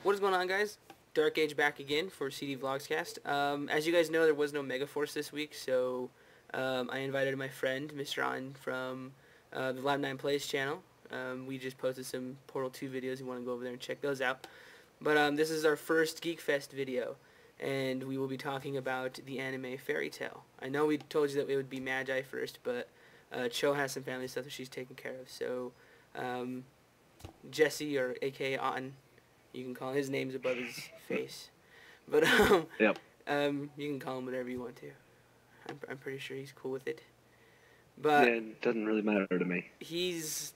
What is going on, guys? Darcage back again for Cdvlogscast. As you guys know, there was no Megaforce this week, so I invited my friend, Mr. On, from the Lab 9 Plays channel. We just posted some Portal 2 videos. You want to go over there and check those out. But this is our first Geek Fest video, and we will be talking about the anime Fairy Tail. I know we told you that it would be Magi first, but Cho has some family stuff that she's taking care of, so Jesse, or a.k.a. Otten, you can call him. His name's above his face. But Yep. You can call him whatever you want to. I'm pretty sure he's cool with it. But Yeah, it doesn't really matter to me. he's,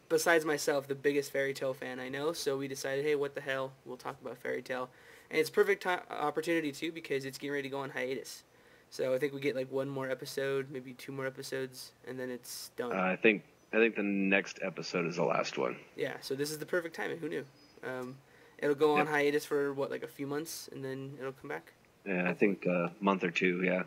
besides myself, the biggest Fairy Tail fan I know, so we decided, hey, what the hell, we'll talk about Fairy Tail. And it's a perfect opportunity, too, because it's getting ready to go on hiatus. So I think we get like one more episode, maybe 2 more episodes, and then it's done. I think the next episode is the last one. Yeah, so this is the perfect timing. Who knew? It'll go on hiatus for, what, like a few months, and then it'll come back? Yeah, I think a month or two, yeah.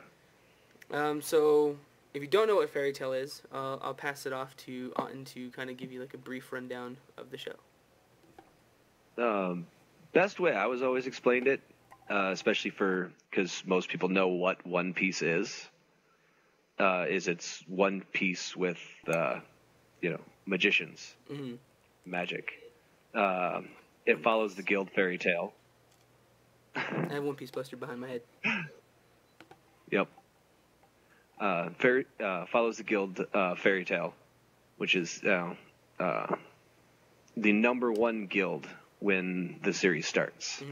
So, if you don't know what Fairy Tail is, I'll pass it off to Otten to kind of give you like a brief rundown of the show. Best way I was always explained it, especially because most people know what One Piece is it's One Piece with, magicians, magic. It follows the guild Fairy Tail. I have One Piece poster behind my head. Yep. Follows the guild Fairy Tail, which is the number 1 guild when the series starts.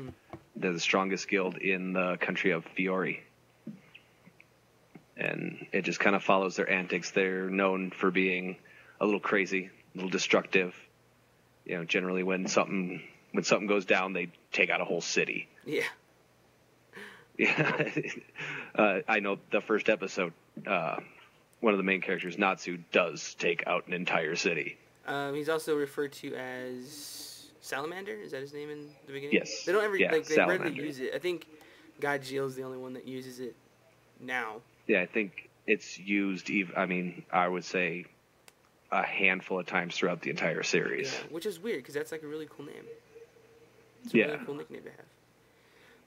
They're the strongest guild in the country of Fiori. And it just kind of follows their antics. They're known for being a little crazy, a little destructive. Generally when something goes down, they take out a whole city. Yeah. Yeah. I know the first episode, one of the main characters, Natsu, does take out an entire city. He's also referred to as Salamander. Is that his name in the beginning? Yes. They don't ever they Salamander. rarely use it. I think Gajil's the only one that uses it now. Yeah, I think it's used. I would say a handful of times throughout the entire series. Yeah, which is weird because that's like a really cool name. It's a Yeah. really cool nickname to have.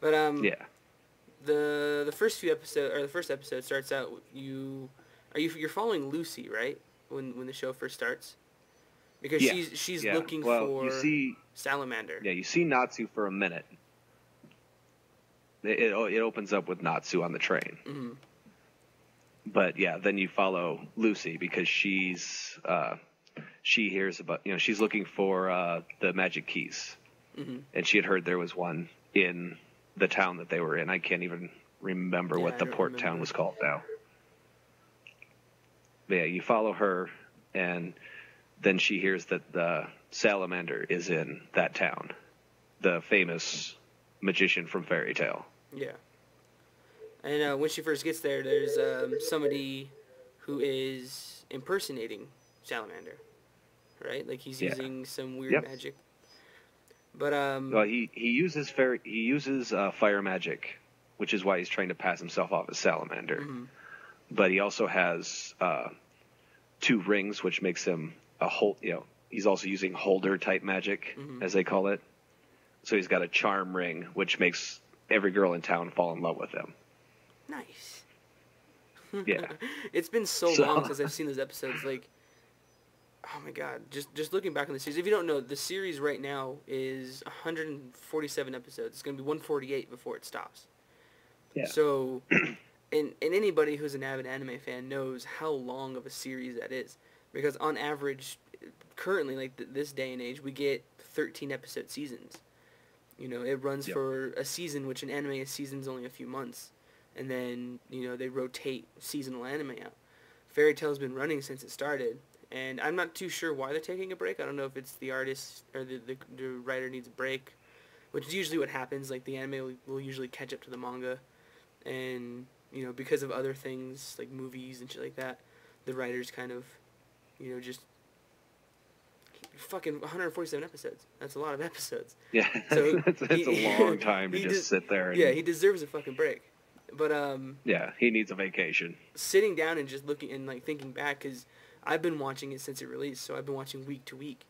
But Yeah. The first episode starts out you're following Lucy, right? When the show first starts, because she's looking for you see Salamander. Yeah, you see Natsu for a minute. It opens up with Natsu on the train. Mm-hmm. But yeah, then you follow Lucy because she hears about, she's looking for the magic keys. And she had heard there was one in the town that they were in. I can't even remember what the port town was called now. But yeah, you follow her, and then she hears that the Salamander is in that town, the famous magician from Fairy Tail. Yeah. And when she first gets there, there's somebody who is impersonating Salamander, right? Like he's using some weird magic. But well, he uses fire magic, which is why he's trying to pass himself off as Salamander. But he also has 2 rings, which makes him he's also using holder type magic, as they call it. So he's got a charm ring, which makes every girl in town fall in love with him. Nice. Yeah. It's been so long since I've seen those episodes. Like, oh my god, just looking back on the series. If you don't know, the series right now is 147 episodes. It's going to be 148 before it stops. Yeah. So, and anybody who's an avid anime fan knows how long of a series that is. Because on average, currently, like this day and age, we get 13 episode seasons. It runs for a season, which in anime, a season's only a few months. And then, they rotate seasonal anime out. Fairy Tail's been running since it started. And I'm not too sure why they're taking a break. I don't know if it's the artist or the writer needs a break, which is usually what happens. Like, the anime will usually catch up to the manga. And, because of other things, like movies and shit like that, the writers kind of, just fucking 147 episodes. That's a lot of episodes. Yeah, so it's a long time to just sit there. Yeah, he deserves a fucking break. But yeah, he needs a vacation. Sitting down and just looking and like thinking back, because I've been watching it since it released, so I've been watching week to week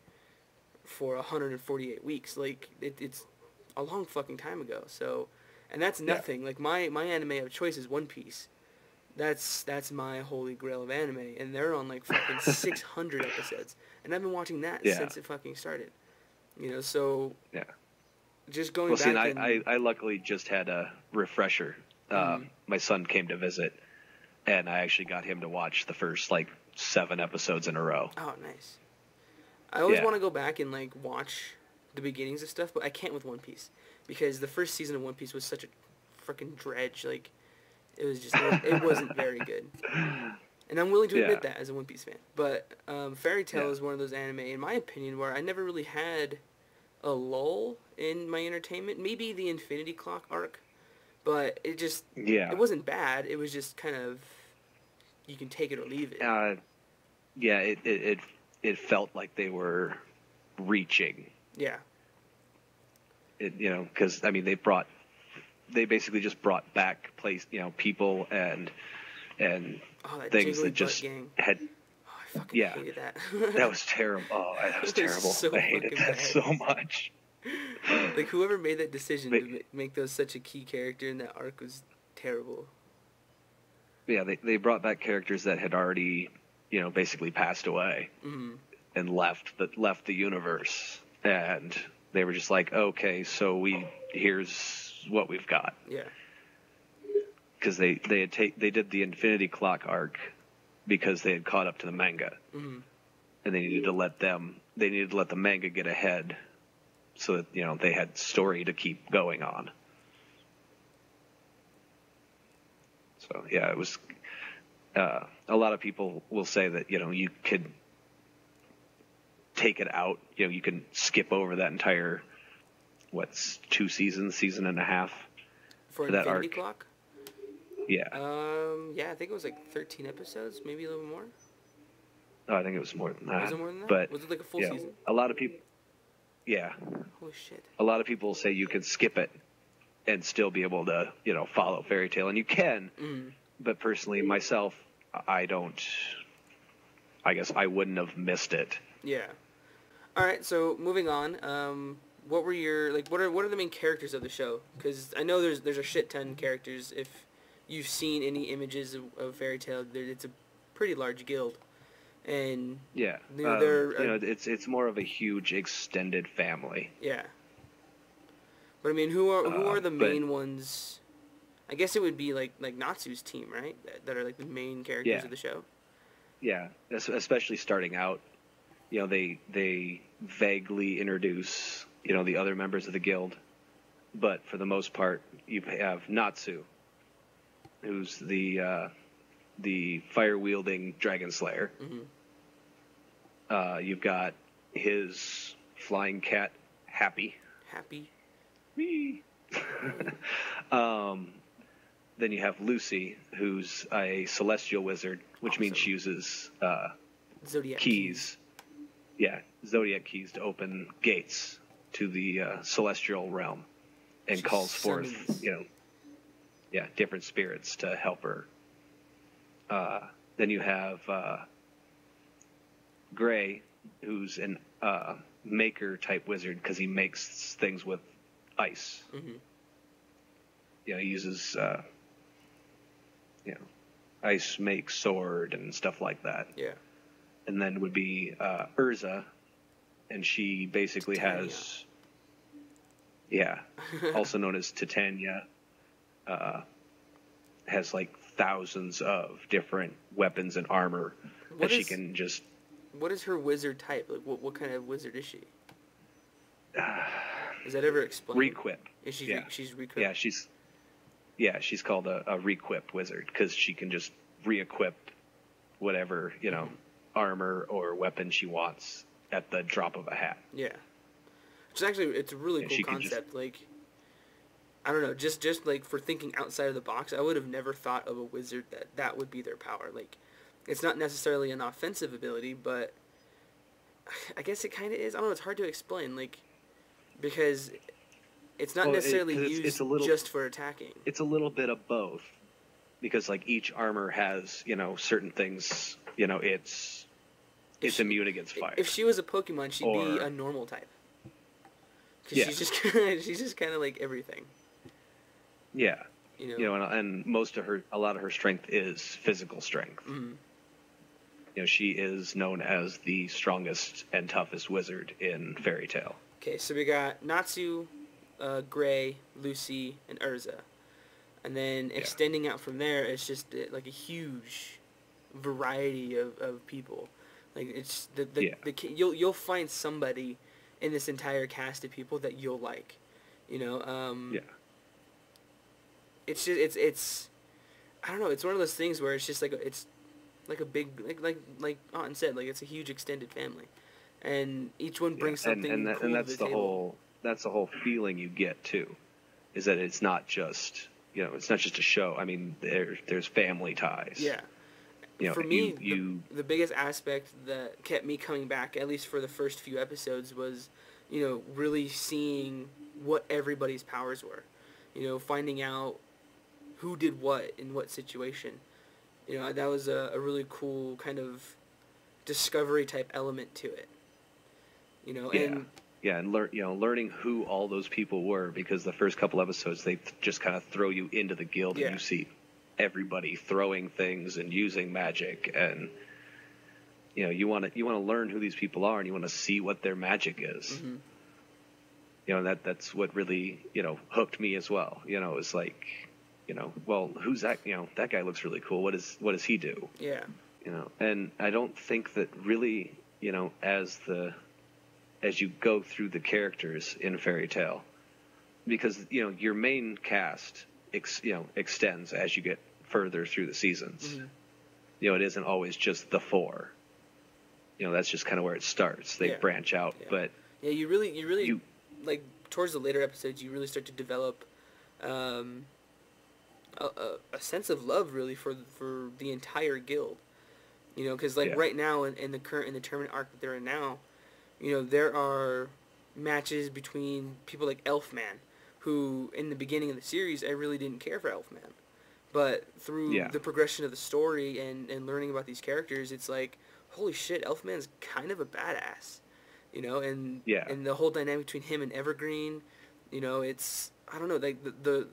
for 148 weeks. Like it's a long fucking time ago. So, and that's nothing. Like my anime of choice is One Piece. That's my holy grail of anime, and they're on like fucking 600 episodes, and I've been watching that since it fucking started. You know, so just going back. Well, see, I luckily just had a refresher. My son came to visit, and I actually got him to watch the first like 7 episodes in a row. Oh, nice. I always want to go back and like watch the beginnings of stuff, but I can't with One Piece because the first season of One Piece was such a freaking dredge. Like, it was just it wasn't very good, and I'm willing to admit that as a One Piece fan. But Fairy Tail is one of those anime, in my opinion, where I never really had a lull in my entertainment. Maybe the Infinity Clock arc, but it just it wasn't bad. It was just kind of, you can take it or leave it. It felt like they were reaching. Yeah. Because I mean they basically just brought back people and things that just had. Oh, I fucking hated that. That was terrible. Oh, that was terrible. So I hated that so much. Like, whoever made that decision to make those such a key character in that arc was terrible. Yeah, they brought back characters that had already, basically passed away and left the universe, and they were just like, okay, so here's what we've got. Yeah. Because they did the Infinity Clock arc because they had caught up to the manga, and they needed to let the manga get ahead, so that they had story to keep going on. So yeah, it was. A lot of people will say that you could take it out. You can skip over that entire 2 seasons, season and a half for that Infinity arc. Clock. Yeah. Yeah, I think it was like 13 episodes, maybe a little more. Oh, I think it was more than that. Was it more than that? But was it like a full season? A lot of people. Yeah. Holy shit. A lot of people say you can skip it and still be able to, follow Fairy Tail, and you can. But personally, myself, I don't. I guess I wouldn't have missed it. Yeah. All right. So moving on. What were your what are the main characters of the show? Because I know there's a shit ton of characters. If you've seen any images of Fairy Tail, it's a pretty large guild, and it's more of a huge extended family. Yeah. But I mean, who are the main ones? I guess it would be like Natsu's team, right? That are like the main characters of the show. Yeah, especially starting out, they vaguely introduce the other members of the guild, but for the most part, you have Natsu, who's the fire wielding dragon slayer. You've got his flying cat, Happy. Whee! Then you have Lucy, who's a celestial wizard, which means she uses Zodiac keys. Yeah, Zodiac keys to open gates to the celestial realm, and she calls forth, different spirits to help her. Then you have Gray, who's an maker type wizard because he makes things with ice. He uses ice makes sword and stuff like that. Yeah. And then would be Urza, and she basically has, also known as Titania, has like thousands of different weapons and armor she can just. What is her wizard type? Like, what kind of wizard is she? Is that ever explained? Requip. Is she? She's requip. She's called a requip wizard because she can just re-equip whatever armor or weapon she wants at the drop of a hat. Yeah, which actually it's a really cool concept. Like, I don't know, just like for thinking outside of the box, I would have never thought of a wizard that would be their power. Like, it's not necessarily an offensive ability, but I guess it kind of is. I don't know. It's hard to explain. Like, because it's not necessarily used just for attacking. It's a little bit of both, because like each armor has certain things. It's immune against fire. If she was a Pokemon, she'd be a normal type. because she's just kind of like everything. Yeah. You know. You know, and a lot of her strength is physical strength. Mm-hmm. You know, she is known as the strongest and toughest wizard in Fairy Tail. Okay, so we got Natsu, Gray, Lucy, and Urza. And then extending out from there, it's just like a huge variety of people. Like it's you'll find somebody in this entire cast of people that you'll like. You know, it's just it's I don't know, it's one of those things where it's just like it's like a big like Autumn said, like it's a huge extended family. And each one brings something cool and that's to the table. That's the whole feeling you get too, is that it's not just it's not just a show. I mean, there's family ties. Yeah. You know, for me, the biggest aspect that kept me coming back, at least for the first few episodes, was really seeing what everybody's powers were. Finding out who did what in what situation. That was a really cool kind of discovery type element to it. And learning who all those people were, because the first couple episodes they just kind of throw you into the guild and you see everybody throwing things and using magic, and you want to learn who these people are, and you want to see what their magic is. Mm-hmm. That's what really hooked me as well. It's like well, who's that? That guy looks really cool. What does he do? Yeah. And I don't think that really as you go through the characters in Fairy Tail, because your main cast extends as you get further through the seasons. Mm-hmm. It isn't always just the four. That's just kind of where it starts. They branch out, but you really like towards the later episodes, you really start to develop a sense of love really for the entire guild. Because right now in the tournament arc that they're in now, there are matches between people like Elfman, who in the beginning of the series I really didn't care for Elfman, but through the progression of the story and learning about these characters, it's like, holy shit, Elfman's kind of a badass, and the whole dynamic between him and Evergreen, it's, I don't know, like the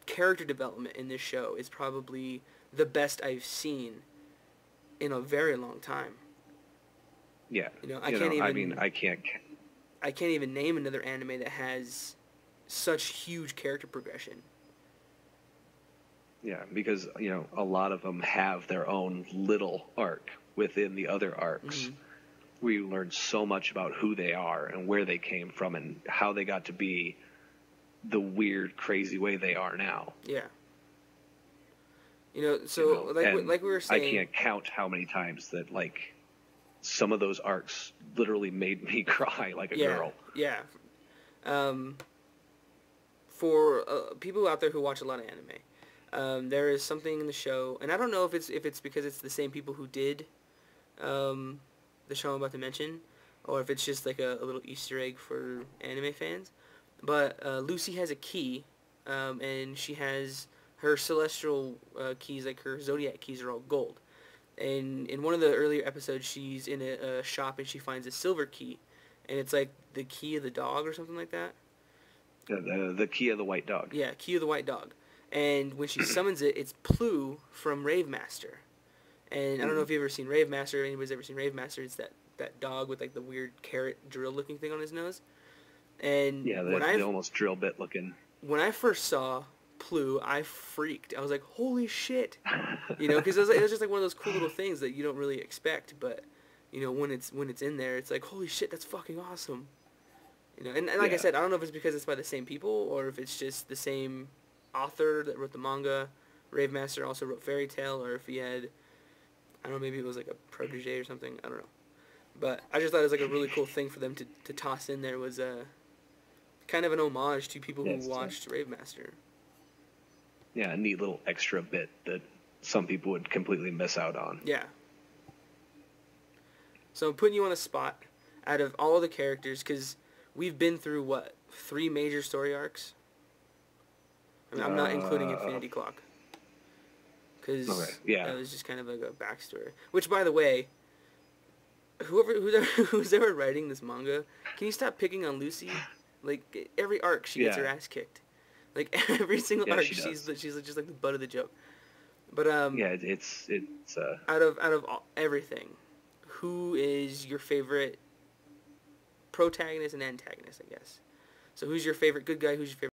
character development in this show is probably the best I've seen in a very long time. Yeah. I can't even name another anime that has such huge character progression. Yeah, because a lot of them have their own little arc within the other arcs. Mm-hmm. Where you learn so much about who they are and where they came from and how they got to be the weird, crazy way they are now. Yeah. Like we were saying, I can't count how many times that some of those arcs literally made me cry like a girl. Yeah. For people out there who watch a lot of anime, there is something in the show, and I don't know if it's because it's the same people who did the show I'm about to mention, or if it's just like a little Easter egg for anime fans. But Lucy has a key, and she has her celestial keys, like her zodiac keys, are all gold. And in one of the earlier episodes, she's in a shop and she finds a silver key, and it's like the key of the dog or something like that. The key of the white dog. Yeah, key of the white dog. And when she summons it, it's Plu from Rave Master. And I don't know if you've ever seen Rave Master, or anybody's ever seen Rave Master. It's that dog with like the weird carrot drill looking thing on his nose. And the almost drill bit looking. When I first saw Plu, I freaked. I was like, holy shit. Because it was just like one of those cool little things that you don't really expect, but when it's in there, it's like, holy shit, that's fucking awesome. And like I said, I don't know if it's because it's by the same people or if it's just the same author that wrote the manga. Rave Master also wrote Fairy Tail, or if he had, I don't know, maybe it was like a protege or something. I don't know. But I just thought it was like a really cool thing for them to toss in there, was kind of an homage to people who watched Rave Master. Yeah, a neat little extra bit that some people would completely miss out on. Yeah. So I'm putting you on a spot out of all the characters, because we've been through, 3 major story arcs? I mean, I'm not including Infinity Clock, because that was just kind of like a backstory. Which, by the way, who's ever writing this manga, can you stop picking on Lucy? Like every arc, she gets her ass kicked. Like every single arc, she's just like the butt of the joke. But it's out of everything, who is your favorite protagonist and antagonist? I guess. So who's your favorite good guy? Who's your